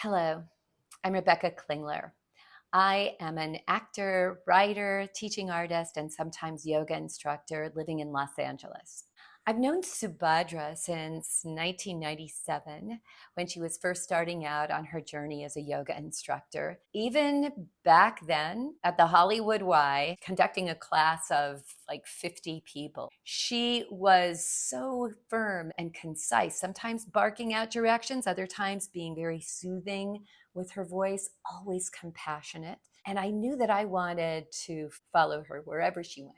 Hello, I'm Rebecca Klingler. I am an actor, writer, teaching artist, and sometimes yoga instructor living in Los Angeles. I've known Subhadra since 1997 when she was first starting out on her journey as a yoga instructor. Even back then at the Hollywood Y, conducting a class of like 50 people, she was so firm and concise, sometimes barking out directions, other times being very soothing with her voice, always compassionate. And I knew that I wanted to follow her wherever she went.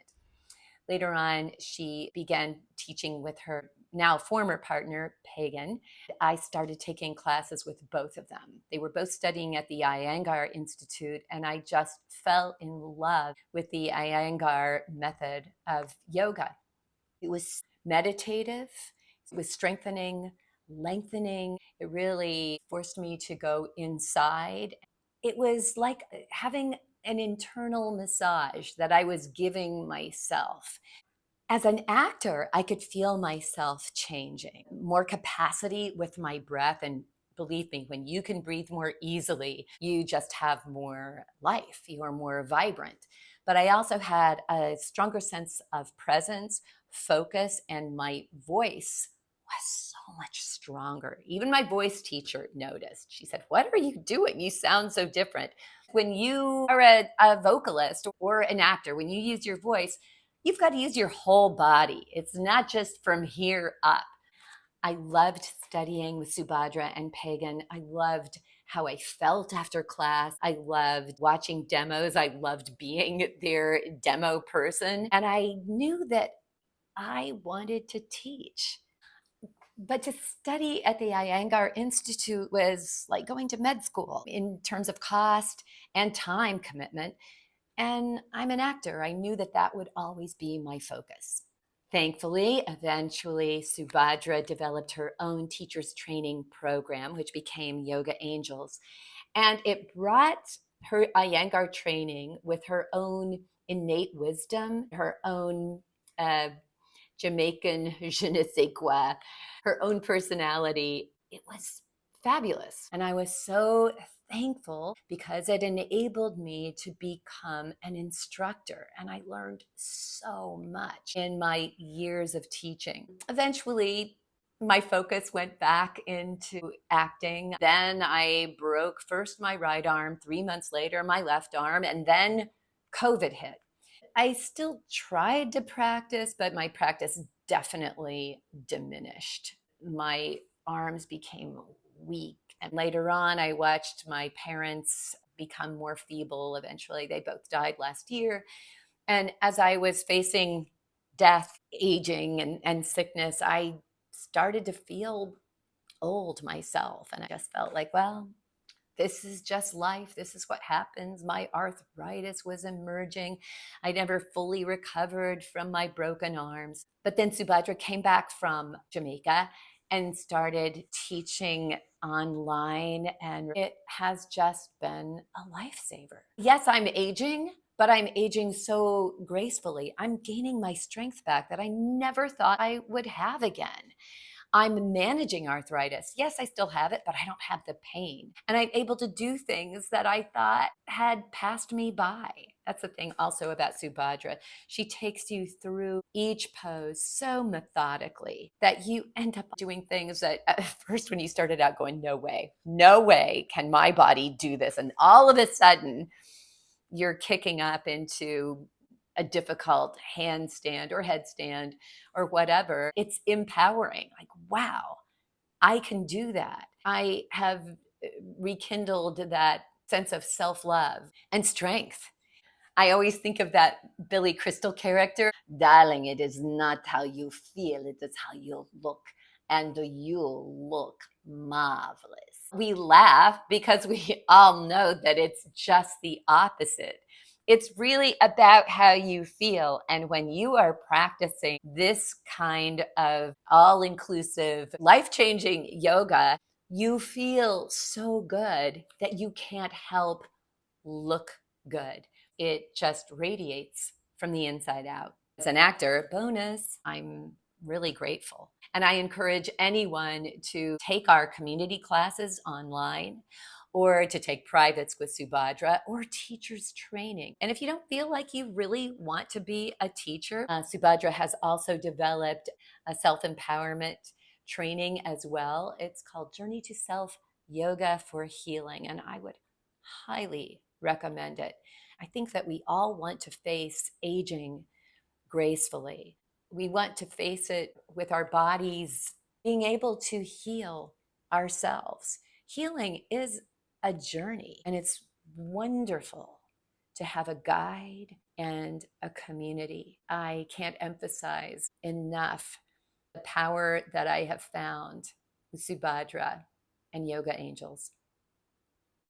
Later on, she began teaching with her now former partner, Pagan. I started taking classes with both of them. They were both studying at the Iyengar Institute, and I just fell in love with the Iyengar method of yoga. It was meditative, it was strengthening, lengthening. It really forced me to go inside. It was like having an internal massage that I was giving myself. As an actor, I could feel myself changing, more capacity with my breath. And believe me, when you can breathe more easily, you just have more life, you're more vibrant. But I also had a stronger sense of presence, focus, and my voice was so much stronger. Even my voice teacher noticed. She said, "What are you doing? You sound so different." When you are a vocalist or an actor, when you use your voice, you've got to use your whole body. It's not just from here up. I loved studying with Subhadra and Pagan. I loved how I felt after class. I loved watching demos. I loved being their demo person. And I knew that I wanted to teach. But to study at the Iyengar Institute was like going to med school in terms of cost and time commitment. And I'm an actor. I knew that that would always be my focus. Thankfully, eventually, Subhadra developed her own teacher's training program, which became Yoga Angels. And it brought her Iyengar training with her own innate wisdom, her own Jamaican je ne sais quoi, her own personality. It was fabulous. And I was so thankful because it enabled me to become an instructor. And I learned so much in my years of teaching. Eventually, my focus went back into acting. Then I broke first my right arm, 3 months later, my left arm, and then COVID hit. I still tried to practice, but my practice definitely diminished. My arms became weak. And later on, I watched my parents become more feeble. Eventually, they both died last year. And as I was facing death, aging, and sickness, I started to feel old myself. And I just felt like, well, this is just life. This is what happens. My arthritis was emerging. I never fully recovered from my broken arms. But then Subhadra came back from Jamaica and started teaching online, and it has just been a lifesaver. Yes, I'm aging, but I'm aging so gracefully. I'm gaining my strength back that I never thought I would have again. I'm managing arthritis. Yes, I still have it, but I don't have the pain. And I'm able to do things that I thought had passed me by. That's the thing also about Subhadra. She takes you through each pose so methodically that you end up doing things that at first, when you started out, going, no way can my body do this. And all of a sudden, you're kicking up into a difficult handstand or headstand or whatever. It's empowering. Like, wow, I can do that. I have rekindled that sense of self love and strength. I always think of that Billy Crystal character. Darling, it is not how you feel, it is how you look. And you look marvelous. We laugh because we all know that it's just the opposite. It's really about how you feel. And when you are practicing this kind of all inclusive, life changing yoga, you feel so good that you can't help look good. It just radiates from the inside out. As an actor, bonus, I'm really grateful. And I encourage anyone to take our community classes online or to take privates with Subhadra or teachers training. And if you don't feel like you really want to be a teacher, Subhadra has also developed a self-empowerment training as well. It's called Journey to Self Yoga for Healing, and I would highly recommend it. I think that we all want to face aging gracefully. We want to face it with our bodies being able to heal ourselves. Healing is a journey, and it's wonderful to have a guide and a community. I can't emphasize enough the power that I have found with Subhadra and Yoga Angels.